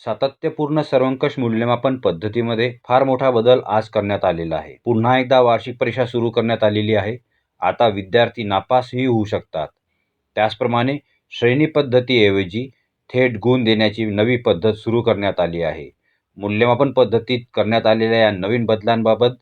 सातत्यपूर्ण सर्वंकष मूल्यमापन पद्धतीमध्ये फार मोठा बदल आज करण्यात आलेला आहे. पुन्हा एकदा वार्षिक परीक्षा सुरू करण्यात आलेली आहे. आता विद्यार्थी नापासही होऊ शकतात. त्याचप्रमाणे श्रेणी पद्धतीऐवजी थेट गुण देण्याची नवी पद्धत सुरू करण्यात आली आहे. मूल्यमापन पद्धतीत करण्यात आलेल्या या नवीन बदलांबाबत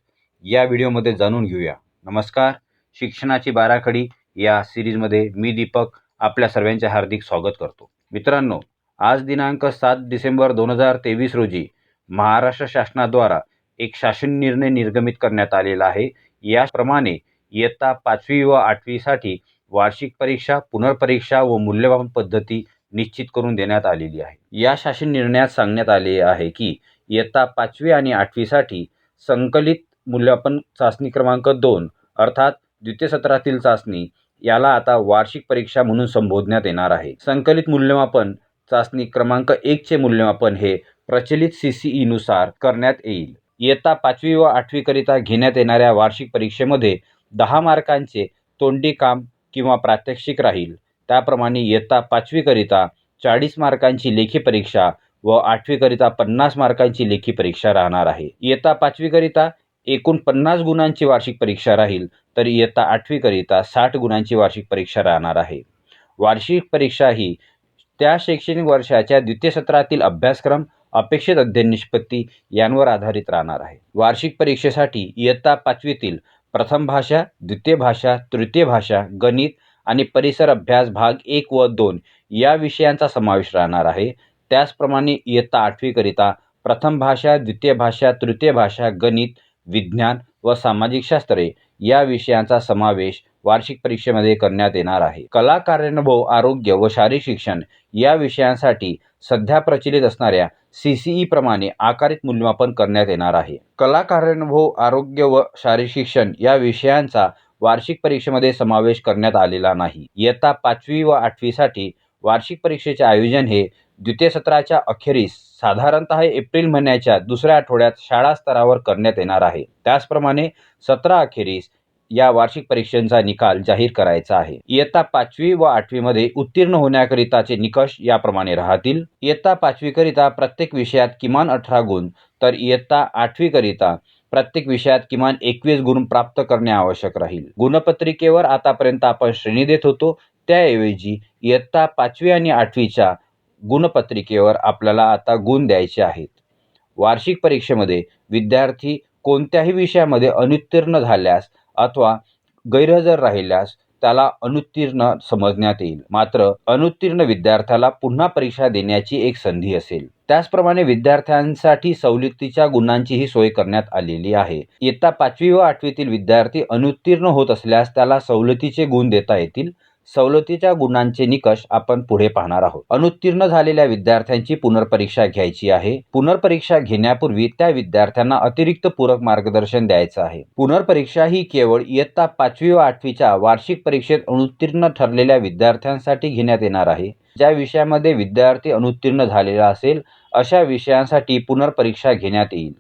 या व्हिडिओमध्ये जाणून घेऊया. नमस्कार, शिक्षणाची बाराखडी या सिरीजमध्ये मी दीपक आपल्या सर्वांचे हार्दिक स्वागत करतो. मित्रांनो, आज दिनांक 7 डिसेंबर 2023 रोजी महाराष्ट्र शासनाद्वारा एक शासन निर्णय निर्गमित करण्यात आलेला आहे. याप्रमाणे इयत्ता 5वी व 8वीसाठी वार्षिक परीक्षा, पुनर्परीक्षा व मूल्यमापन पद्धती निश्चित करून देण्यात आलेली आहे. या शासन निर्णयात सांगण्यात आले आहे की इयत्ता 5वी आणि 8वीसाठी संकलित मूल्यमापन चाचणी क्रमांक 2 अर्थात द्वितीय सत्रातील चाचणी याला आता वार्षिक परीक्षा म्हणून संबोधण्यात येणार आहे. संकलित मूल्यमापन चाचणी क्रमांक 1 चे मूल्यमापन हे प्रचलित CCE नुसार करण्यात येईल. इयत्ता 5वी व 8वी करिता घेण्यात येणाऱ्या वार्षिक परीक्षेमध्ये 10 मार्कांचे तोंडी काम किंवा प्रात्यक्षिक राहील. त्याप्रमाणे इयत्ता 5वी करिता 40 मार्कांची लेखी परीक्षा व 8वी करिता 50 मार्कांची लेखी परीक्षा राहणार आहे. इयत्ता 5वी करिता एकूण 50 गुणांची वार्षिक परीक्षा राहील, तर इयत्ता 8वी करिता 60 गुणांची वार्षिक परीक्षा राहणार आहे. वार्षिक परीक्षा ही त्या शैक्षणिक वर्षाच्या द्वितीय सत्रातील अभ्यासक्रम, अपेक्षित अध्ययन निष्पत्ती यांवर आधारित राहणार आहे. वार्षिक परीक्षेसाठी इयत्ता 5वीतील प्रथम भाषा, द्वितीय भाषा, तृतीय भाषा, गणित आणि परिसर अभ्यास भाग 1 व 2 या विषयांचा समावेश राहणार आहे. त्याचप्रमाणे इयत्ता 8वी करिता प्रथम भाषा, द्वितीय भाषा, तृतीय भाषा, गणित, विज्ञान व सामाजिक शास्त्रे या विषयांचा समावेश वार्षिक परीक्षेमध्ये करण्यात येणार आहे. कला, कार्यानुभव, आरोग्य व शारीरिक शिक्षण या विषयांसाठी सध्या प्रचलित असणाऱ्या CCE प्रमाणे आकारित मूल्यमापन करण्यात येणार आहे. कला, कार्यानुभव, आरोग्य व शारीरिक शिक्षण या विषयांचा वार्षिक परीक्षेमध्ये समावेश करण्यात आलेला नाही. इयत्ता 5वी व 8वीसाठी वार्षिक परीक्षेचे आयोजन हे द्वितीय सत्राच्या अखेरीस साधारणतः एप्रिल महिन्याच्या दुसऱ्या आठवड्यात शाळा स्तरावर करण्यात येणार आहे. त्याचप्रमाणे सत्रा अखेरीस या वार्षिक परीक्षांचा निकाल जाहीर करायचा आहे. इयत्ता 5वी व 8वीमध्ये उत्तीर्ण होण्याकरिताचे निकष याप्रमाणे राहतील. इयत्ता 5वी करिता प्रत्येक विषयात किमान 18 गुण, तर इयत्ता 8वी करिता प्रत्येक विषयात किमान 21 गुण प्राप्त करणे आवश्यक राहील. गुणपत्रिकेवर आतापर्यंत आपण श्रेणी देत होतो, त्याऐवजी इयत्ता 5वी आणि 8वीच्या गुणपत्रिकेवर आपल्याला आता गुण द्यायचे आहेत. वार्षिक परीक्षेमध्ये विद्यार्थी कोणत्याही विषयामध्ये अनुत्तीर्ण झाल्यास अथवा गैरहजर राहिल्यास त्याला अनुत्तीर्ण समजण्यात येईल. मात्र अनुत्तीर्ण विद्यार्थ्याला पुन्हा परीक्षा देण्याची एक संधी असेल. त्याचप्रमाणे विद्यार्थ्यांसाठी सवलतीच्या गुणांचीही सोय करण्यात आलेली आहे. इयत्ता 5वी व 8वीतील विद्यार्थी अनुत्तीर्ण होत असल्यास त्याला सवलतीचे गुण देता येतील. सवलतीच्या गुणांचे निकष आपण पुढे पाहणार आहोत. अनुत्तीर्ण झालेल्या विद्यार्थ्यांची पुनर्परीक्षा घ्यायची आहे. पुनर्परीक्षा घेण्यापूर्वी त्या विद्यार्थ्यांना अतिरिक्त पूरक मार्गदर्शन द्यायचं आहे. पुनर्परीक्षा ही केवळ इयत्ता 5वी व 8वीच्या वार्षिक परीक्षेत अनुत्तीर्ण ठरलेल्या विद्यार्थ्यांसाठी घेण्यात येणार आहे. ज्या विषयामध्ये विद्यार्थी अनुत्तीर्ण झालेला असेल अशा विषयांसाठी पुनर्परीक्षा घेण्यात येईल.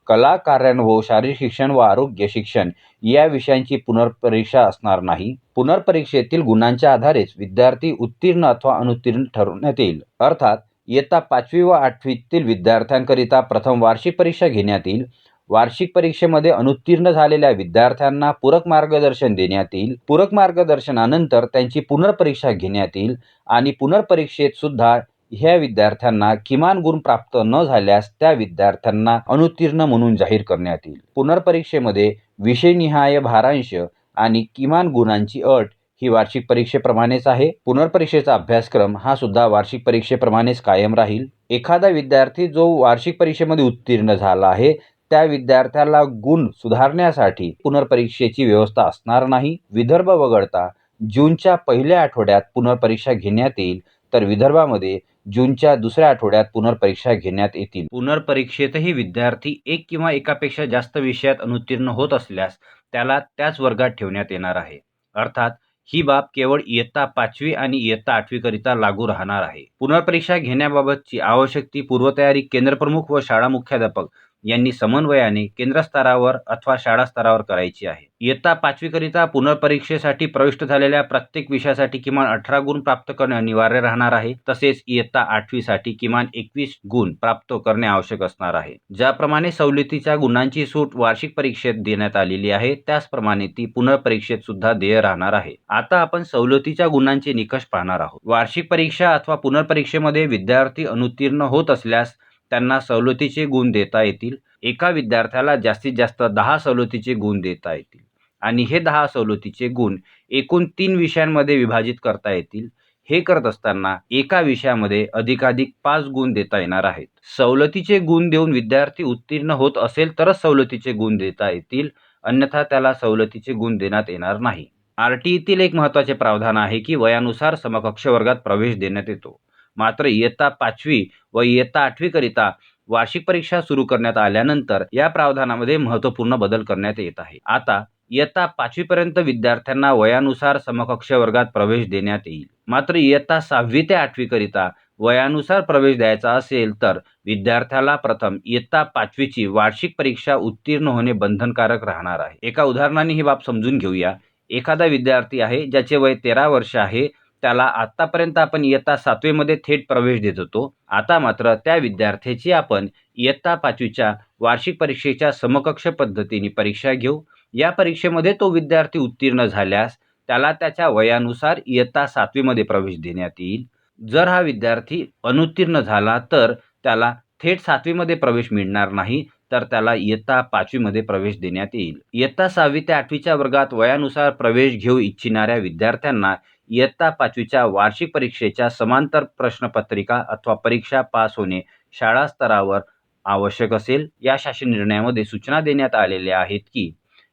कला, कार्यानुभव, शारीरिक शिक्षण व आरोग्य शिक्षण या विषयांची पुनर्परीक्षा असणार नाही. पुनर्परीक्षेतील गुणांच्या आधारेच विद्यार्थी उत्तीर्ण अथवा अनुत्तीर्ण ठरवण्यात येईल. अर्थात इयत्ता 5वी व 8वीतील विद्यार्थ्यांकरिता प्रथम वार्षिक परीक्षा घेण्यात येईल. वार्षिक परीक्षेमध्ये अनुत्तीर्ण झालेल्या विद्यार्थ्यांना पूरक मार्गदर्शन देण्यात येईल. पूरक मार्गदर्शनानंतर त्यांची पुनर्परीक्षा घेण्यात येईल आणि पुनर्परीक्षेत सुद्धा ह्या विद्यार्थ्यांना किमान गुण प्राप्त न झाल्यास त्या विद्यार्थ्यांना अनुत्तीर्ण म्हणून जाहीर करण्यात येईल. पुनर्परीक्षेमध्ये विषयनिहाय भारांश आणि किमान गुणांची अट ही वार्षिक परीक्षेप्रमाणेच आहे. पुनर्परीक्षेचा अभ्यासक्रम हा सुद्धा वार्षिक परीक्षेप्रमाणेच कायम राहील. एखादा विद्यार्थी जो वार्षिक परीक्षेमध्ये उत्तीर्ण झाला आहे त्या विद्यार्थ्याला गुण सुधारण्यासाठी पुनर्परीक्षेची व्यवस्था असणार नाही. विदर्भ वगळता जूनच्या पहिल्या आठवड्यात पुनर्परीक्षा घेण्यात येईल, तर विदर्भामध्ये जूनच्या दुसऱ्या आठवड्यात पुनर्परीक्षा घेण्यात येतील. पुनर्परीक्षेतही विद्यार्थी एक किंवा एकापेक्षा जास्त विषयात अनुत्तीर्ण होत असल्यास त्याला त्याच वर्गात ठेवण्यात येणार आहे. अर्थात ही बाब केवळ इयत्ता 5वी आणि इयत्ता 8वी करिता लागू राहणार आहे. पुनर्परीक्षा घेण्याबाबतची आवश्यक ती पूर्वतयारी केंद्रप्रमुख व शाळा मुख्याध्यापक यांनी समन्वयाने केंद्र स्तरावर अथवा शाळा स्तरावर करायची आहे. इयत्ता 5वी करिता पुनर्परीक्षेसाठी प्रविष्ट झालेल्या प्रत्येक विषयासाठी किमान 18 गुण प्राप्त करणे अनिवार्य राहणार आहे. तसेच इयत्ता 8वी साठी किमान 21 गुण प्राप्त करणे आवश्यक असणार आहे. ज्याप्रमाणे सवलतीच्या गुणांची सूट वार्षिक परीक्षेत देण्यात आलेली आहे, त्याचप्रमाणे ती पुनर्परीक्षेत सुद्धा देय राहणार आहे. आता आपण सवलतीच्या गुणांचे निकष पाहणार आहोत. वार्षिक परीक्षा अथवा पुनर्परीक्षेमध्ये विद्यार्थी अनुत्तीर्ण होत असल्यास त्यांना सवलतीचे गुण देता येतील. एका विद्यार्थ्याला जास्तीत जास्त 10 सवलतीचे गुण देता येतील आणि हे 10 सवलतीचे गुण एकूण 3 विषयांमध्ये विभाजित करता येतील. हे करत असताना एका विषयामध्ये अधिकाधिक 5 गुण देता येणार आहेत. सवलतीचे गुण देऊन विद्यार्थी उत्तीर्ण होत असेल तरच सवलतीचे गुण देता येतील, अन्यथा त्याला सवलतीचे गुण देण्यात येणार नाही. RTEतील एक महत्त्वाचे प्रावधान आहे की वयानुसार समकक्ष वर्गात प्रवेश देण्यात येतो. मात्र इयत्ता 5वी व इयत्ता 8वी करिता वार्षिक परीक्षा सुरू करण्यात आल्यानंतर या प्रावधानामध्ये महत्त्वपूर्ण बदल करण्यात येत आहे. आता इयत्ता 5वी पर्यंत विद्यार्थ्यांना वयानुसार समकक्ष वर्गात प्रवेश देण्यात येईल. मात्र इयत्ता 6वी ते 8वी करिता वयानुसार प्रवेश द्यायचा असेल तर विद्यार्थ्याला प्रथम इयत्ता 5वीची वार्षिक परीक्षा उत्तीर्ण होणे बंधनकारक राहणार आहे. एका उदाहरणाने ही बाब समजून घेऊया. एखादा विद्यार्थी आहे ज्याचे वय 13 वर्ष आहे. त्याला आतापर्यंत आपण इयत्ता 7वी मध्ये थेट प्रवेश देत होतो. आता मात्र त्या विद्यार्थ्याची आपण इयत्ता 5वीच्या वार्षिक परीक्षेच्या समकक्ष पद्धतीने परीक्षा घेऊ. या परीक्षेमध्ये तो विद्यार्थी उत्तीर्ण झाल्यास त्याला त्याच्या वयानुसार इयत्ता 7वी मध्ये प्रवेश देण्यात येईल. जर हा विद्यार्थी अनुत्तीर्ण झाला तर त्याला थेट 7वी मध्ये प्रवेश मिळणार नाही, तर त्याला इयत्ता 5वी मध्ये प्रवेश देण्यात येईल. इयत्ता 6वी ते 8वीच्या वर्गात वयानुसार प्रवेश घेऊ इच्छिणाऱ्या विद्यार्थ्यांना इयत्ता 5वीच्या वार्षिक परीक्षेच्या समांतर प्रश्नपत्रिका अथवा परीक्षा पास होणे शाळा स्तरावर आवश्यक असेल. या शासन निर्णयामध्ये सूचना देण्यात आलेल्या आहेत की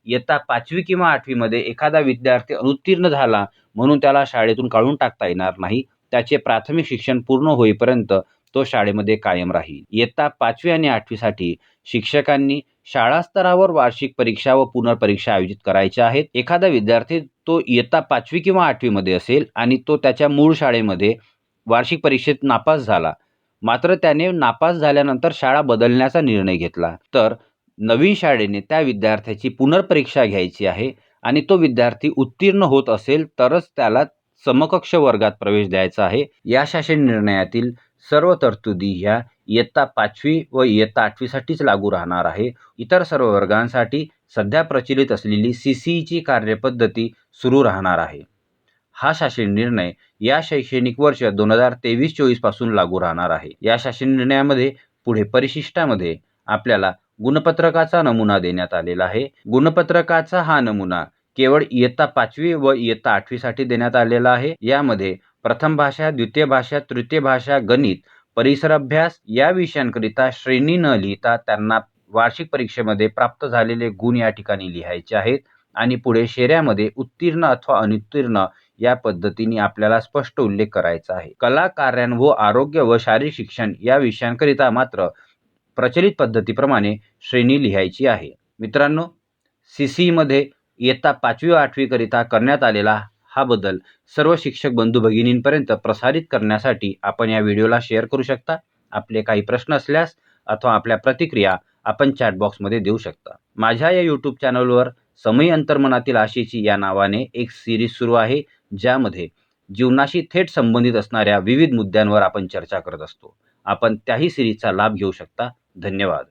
इयत्ता 5वी किंवा 8वी मध्ये एखादा विद्यार्थी अनुत्तीर्ण झाला म्हणून त्याला शाळेतून काढून टाकता येणार नाही. त्याचे प्राथमिक शिक्षण पूर्ण होईपर्यंत तो शाळेमध्ये कायम राहील. इयत्ता 5वी आणि 8वी साठी शिक्षकांनी शाळा स्तरावर वार्षिक परीक्षा व पुनर्परीक्षा आयोजित करायच्या आहेत. एखादा विद्यार्थी तो इयत्ता 5वी किंवा 8वी मध्ये असेल आणि तो त्याच्या मूळ शाळेमध्ये वार्षिक परीक्षेत नापास झाला, मात्र त्याने नापास झाल्यानंतर शाळा बदलण्याचा निर्णय घेतला, तर नवीन शाळेने त्या विद्यार्थ्याची पुनर्परीक्षा घ्यायची आहे आणि तो विद्यार्थी उत्तीर्ण होत असेल तरच त्याला समकक्ष वर्गात प्रवेश द्यायचा आहे. या शासन निर्णयातील सर्व तरतुदी ह्या इयत्ता 5वी व इयत्ता 8वी साठीच लागू राहणार आहे. इतर सर्व वर्गांसाठी सध्या प्रचलित असलेली CCEची कार्यपद्धती सुरू राहणार आहे. हा शासन निर्णय या शैक्षणिक वर्ष 2023-24 पासून लागू राहणार आहे. या शासन निर्णयामध्ये पुढे परिशिष्टामध्ये आपल्याला गुणपत्रकाचा नमुना देण्यात आलेला आहे. गुणपत्रकाचा हा नमुना केवळ इयत्ता 5वी व इयत्ता 8वी साठी देण्यात आलेला आहे. यामध्ये प्रथम भाषा, द्वितीय भाषा, तृतीय भाषा, गणित, परिसर अभ्यास या विषयांकरिता श्रेणी न लिहिता त्यांना वार्षिक परीक्षेमध्ये प्राप्त झालेले गुण या ठिकाणी लिहायचे आहेत आणि पुढे शेऱ्यामध्ये उत्तीर्ण अथवा अनुत्तीर्ण या पद्धतीने आपल्याला स्पष्ट उल्लेख करायचा आहे. कला, कार्यानुभव, आरोग्य व शारीरिक शिक्षण या विषयांकरिता मात्र प्रचलित पद्धतीप्रमाणे श्रेणी लिहायची आहे. मित्रांनो, CCEमध्ये इयत्ता 5वी व 8वी करिता करण्यात आलेला हा बदल सर्व शिक्षक बंधू भगिनींपर्यंत प्रसारित करण्यासाठी आपण या व्हिडिओला शेअर करू शकता. आपले काही प्रश्न असल्यास अथवा आपल्या प्रतिक्रिया आपण चॅट बॉक्समध्ये देऊ शकता. माझ्या या यूट्यूब चॅनलवर समय अंतर्मनातील आशेची या नावाने एक सिरीज सुरू आहे, ज्यामध्ये जीवनाशी थेट संबंधित असणाऱ्या विविध मुद्द्यांवर आपण चर्चा करत असतो. आपण त्याही सिरीजचा लाभ घेऊ शकता. धन्यवाद.